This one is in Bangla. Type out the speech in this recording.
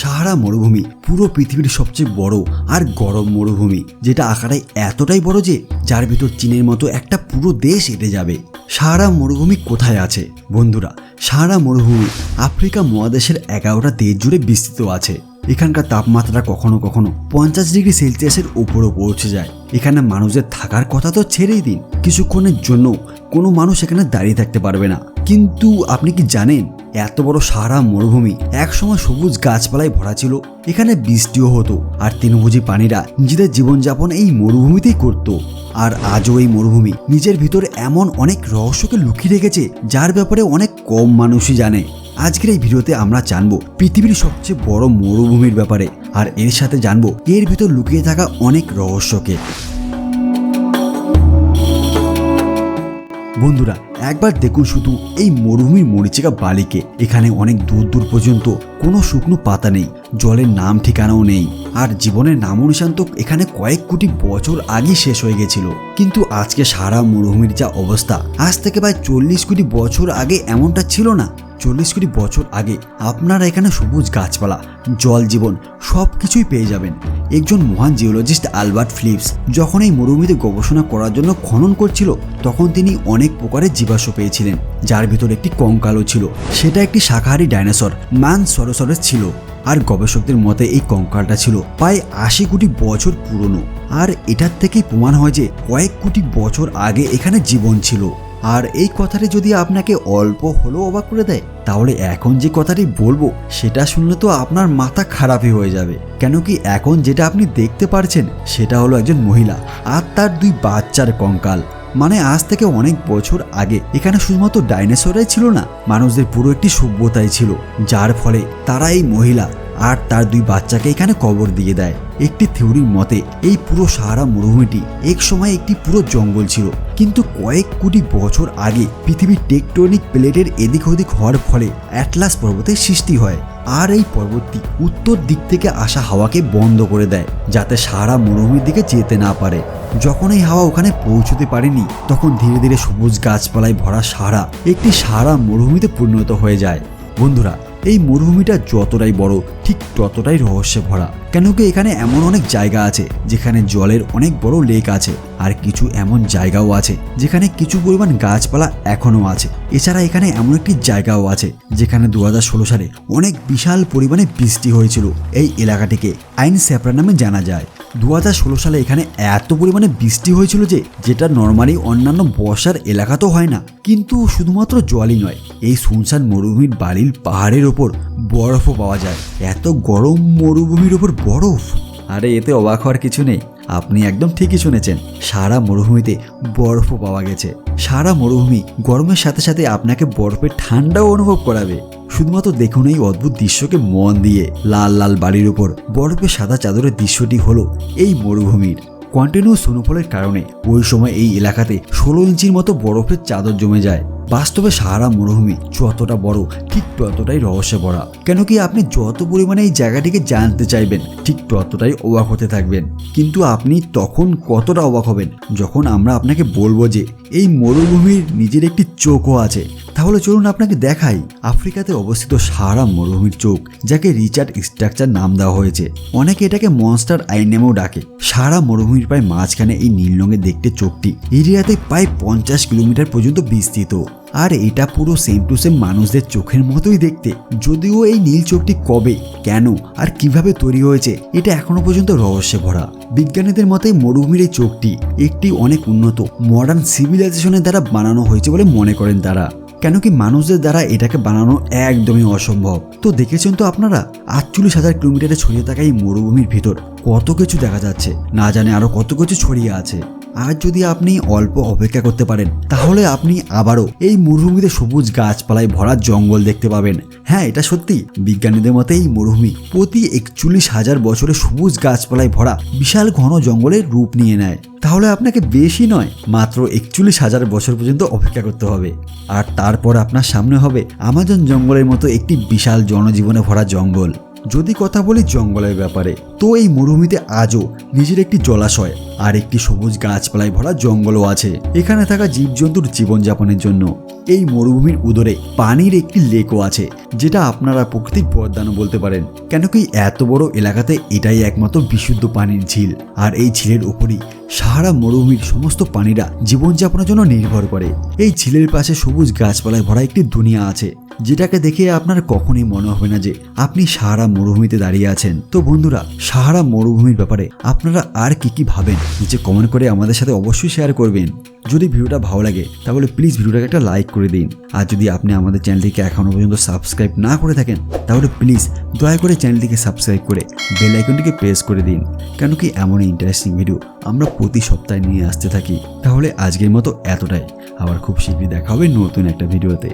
সাহারা মরুভূমি পুরো পৃথিবীর সবচেয়ে বড় আর গরম মরুভূমি, যেটা আকারে এতটাই বড় যে যার ভিতর চীনের মতো একটা পুরো দেশ এঁটে যাবে। সাহারা মরুভূমি কোথায় আছে বন্ধুরা? সাহারা মরুভূমি আফ্রিকা মহাদেশের 11টা দেশ জুড়ে বিস্তৃত আছে। এখানকার তাপমাত্রা কখনো কখনো 50 ডিগ্রি সেলসিয়াসের উপরও পৌঁছে যায়। এখানে মানুষের থাকার কথা তো ছেড়েই দিন, কিছুক্ষণের জন্য কোনো মানুষ এখানে দাঁড়িয়ে থাকতে পারবে না। কিন্তু আপনি কি জানেন, এত বড় সাহারা মরুভূমি একসময় সবুজ গাছপালায় ভরা ছিল। এখানে বৃষ্টিও হতো আর তৃণভোজী প্রাণীরা নিজেদের জীবনযাপন এই মরুভূমিতেই করত। আর আজও এই মরুভূমি নিজের ভিতরে এমন অনেক রহস্যকে লুকিয়ে রেখেছে যার ব্যাপারে অনেক কম মানুষই জানে। আজকের এই ভিডিওতে আমরা জানবো পৃথিবীর সবচেয়ে বড় মরুভূমির ব্যাপারে, আর এর সাথে জানবো এর ভিতর লুকিয়ে থাকা অনেক রহস্যকে। বন্ধুরা, একবার দেখুন শুধু এই মরুভূমির মরীচিকা বালিকে। এখানে অনেক দূর দূর পর্যন্ত কোনো শুকনো পাতা নেই, জলের নাম ঠিকানাও নেই, আর জীবনের নাম নিশান তো এখানে কয়েক কোটি বছর আগে শেষ হয়ে গেছিল। কিন্তু আজকে সারা মরুভূমির যা অবস্থা, আজ থেকে প্রায় 40 কোটি বছর আগে এমনটা ছিল না। 40 কোটি বছর আগে আপনারা এখানে সবুজ গাছপালা, জল, জীবন সব কিছুই পেয়ে যাবেন। একজন মহান জিওলজিস্ট আলবার্ট ফিলিপস যখন এই মরুভূমিতে গবেষণা করার জন্য খনন করছিল, তখন তিনি অনেক প্রকারের জীবাশ্ম পেয়েছিলেন, যার ভিতর একটি কঙ্কালও ছিল। সেটা একটি শাকাহারী ডাইনোসর ম্যানসরোসরের ছিল। আর গবেষকদের মতে এই কঙ্কালটা ছিল প্রায় 80 কোটি বছর পুরনো। আর এটার থেকেই প্রমাণ হয় যে কয়েক কোটি বছর আগে এখানে জীবন ছিল। আর এই কথাটি যদি আপনাকে অল্প হলেও অবাক করে দেয়, তাহলে এখন যে কথাটি বলবো সেটা শুনলে তো আপনার মাথা খারাপই হয়ে যাবে। কেন কি এখন যেটা আপনি দেখতে পারছেন সেটা হলো একজন মহিলা আর তার 2 বাচ্চার কঙ্কাল। মানে আজ থেকে অনেক বছর আগে এখানে শুধুমাত্র ডাইনোসরাই ছিল না, মানুষদের পুরো একটি সভ্যতাই ছিল, যার ফলে তারা এই মহিলা আর তার 2 বাচ্চাকে এখানে কবর দিয়ে দেয়। একটি থিওরির মতে এই পুরো সাহারা মরুভূমিটি এক সময় একটি পুরো জঙ্গল ছিল, কিন্তু কয়েক কোটি বছর আগে পৃথিবীর টেকটনিক প্লেটের এদিক ওদিক হওয়ার ফলে অ্যাটলাস পর্বতের সৃষ্টি হয়। আর এই পর্বতটি উত্তর দিক থেকে আসা হাওয়াকে বন্ধ করে দেয়, যাতে সাহারা মরুভূমির দিকে যেতে না পারে। যখন এই হাওয়া ওখানে পৌঁছতে পারেনি, তখন ধীরে ধীরে সবুজ গাছপালায় ভরা সাহারা একটি সাহারা মরুভূমিতে পরিণত হয়ে যায়। বন্ধুরা, এই মরুভূমিটা যতটাই বড় ঠিক ততটাই রহস্যে ভরা। কেন কি এখানে এমন অনেক জায়গা আছে যেখানে জলের অনেক বড় লেক আছে, আর কিছু এমন জায়গাও আছে যেখানে কিছু পরিমাণ গাছপালা এখনো আছে। এছাড়া এখানে এমন একটি জায়গাও আছে যেখানে 2016 সালে অনেক বিশাল পরিমাণে বৃষ্টি হয়েছিল। এই এলাকাটিকে আইন স্যাপরা নামে জানা যায়। 2016 সালে এখানে এত পরিমাণে বৃষ্টি হয়েছিল যে যেটা নর্মালি অন্যান্য বর্ষার এলাকাতেও হয় না। কিন্তু শুধুমাত্র জলই নয়, এই সুনসান মরুভূমির বালির পাহাড়ের ওপর বরফও পাওয়া যায়। এত গরম মরুভূমির ওপর বরফ! আরে এতে অবাক হওয়ার কিছু নেই, আপনি একদম ঠিকই শুনেছেন, সারা মরুভূমিতে বরফও পাওয়া গেছে। সারা মরুভূমি গরমের সাথে সাথে আপনাকে বরফের ঠান্ডাও অনুভব করাবে। শুধুমাত্র দেখুন এই অদ্ভুত দৃশ্যকে মন দিয়ে। লাল লাল বাড়ির উপর বরফের সাদা চাদরের দৃশ্যটি হলো এই মরুভূমির। কন্টিনিউয়াস স্নোফলের কারণে ওই সময় এই এলাকাতে 16 ইঞ্চির মতো বরফের চাদর জমে যায়। বাস্তবে সাহারা মরুভূমি যতটা বড় ঠিক ততটাই রহস্যে ভরা। কেন কি আপনি যত পরিমাণে এই জায়গাটিকে জানতে চাইবেন ঠিক ততটাই অবাক হতে থাকবেন। কিন্তু আপনি তখন কতটা অবাক হবেন যখন আমরা আপনাকে বলবো যে এই মরুভূমির নিজের একটি চোখও আছে। তাহলে চলুন আপনাকে দেখাই আফ্রিকাতে অবস্থিত সাহারা মরুভূমির চোখ, যাকে রিচার্ড স্ট্রাকচার নাম দেওয়া হয়েছে। অনেকে এটাকে মনস্টার আই নামেও ডাকে। সাহারা মরুভূমির প্রায় মাঝখানে এই নীল রঙের দেখতে চোখটি এরিয়াতে প্রায় 50 কিলোমিটার পর্যন্ত বিস্তৃত। আর এটা পুরো সেম টু সেম মানুষদের চোখের মতোই দেখতে। যদিও এই নীল চোখটি কবে, কেন আর কিভাবে তৈরি হয়েছে এটা এখনো পর্যন্ত রহস্যে ভরা। বিজ্ঞানীদের মতে মরুভূমির এই চোখটি একটি অনেক উন্নত মডার্ন সিভিলাইজেশনের দ্বারা বানানো হয়েছে বলে মনে করেন তারা। কেন কি মানুষদের দ্বারা এটাকে বানানো একদমই অসম্ভব। তো দেখেছেন তো আপনারা 48,000 কিলোমিটারে ছড়িয়ে থাকা এই মরুভূমির ভিতর কত কিছু দেখা যাচ্ছে, না জানে আরো কত কিছু ছড়িয়ে আছে। আর যদি আপনি অল্প অপেক্ষা করতে পারেন, তাহলে আপনি আবারও এই মরুভূমিতে সবুজ গাছপালায় ভরা জঙ্গল দেখতে পাবেন। হ্যাঁ, এটা সত্যি। বিজ্ঞানীদের মতে এই মরুভূমি প্রতি 41,000 বছরে সবুজ গাছপালায় ভরা বিশাল ঘন জঙ্গলের রূপ নিয়ে নেয়। তাহলে আপনাকে বেশি নয়, মাত্র 41,000 বছর পর্যন্ত অপেক্ষা করতে হবে। আর তারপর আপনার সামনে হবে আমাজন জঙ্গলের মতো একটি বিশাল জনজীবনে ভরা জঙ্গল। যদি কথা বলি জঙ্গলের ব্যাপারে, তো এই মরুভূমিতে আজও নিজের একটি জলাশয় আর একটি সবুজ গাছপালায় ভরা জঙ্গলও আছে, এখানে থাকা জীবজন্তুর জীবনযাপনের জন্য। এই মরুভূমির উদরে পানির একটি লেকও আছে, যেটা আপনারা প্রকৃতির বরদানও বলতে পারেন, কেন কি এত বড় এলাকাতে এটাই একমাত্র বিশুদ্ধ পানির ঝিল। আর এই ঝিলের উপরই সাহারা মরুভূমির সমস্ত প্রাণীরা জীবনযাপনের জন্য নির্ভর করে। এই ঝিলের পাশে সবুজ গাছপালায় ভরা একটি দুনিয়া আছে, যেটাকে দেখে আপনার কখনোই মনে হবে না যে আপনি সাহারা মরুভূমিতে দাঁড়িয়ে আছেন। তো বন্ধুরা, সাহারা মরুভূমির ব্যাপারে আপনারা আর কি ভাবেন নিচে কমেন্ট করে আমাদের সাথে অবশ্যই শেয়ার করবেন। যদি ভিডিওটা ভালো লাগে তাহলে প্লিজ ভিডিওটাকে একটা লাইক করে দিন। আর যদি আপনি আমাদের চ্যানেলটিকে এখনও পর্যন্ত সাবস্ক্রাইব না করে থাকেন তাহলে প্লিজ দয়া করে চ্যানেলটিকে সাবস্ক্রাইব করে বেল আইকনটিকে প্রেস করে দিন, কেন কি এমন ইন্টারেস্টিং ভিডিও আমরা প্রতি সপ্তাহে নিয়ে আসতে থাকি। তাহলে আজকের মতো এতটাই, আবার খুব শীঘ্রই দেখা হবে নতুন একটা ভিডিওতে।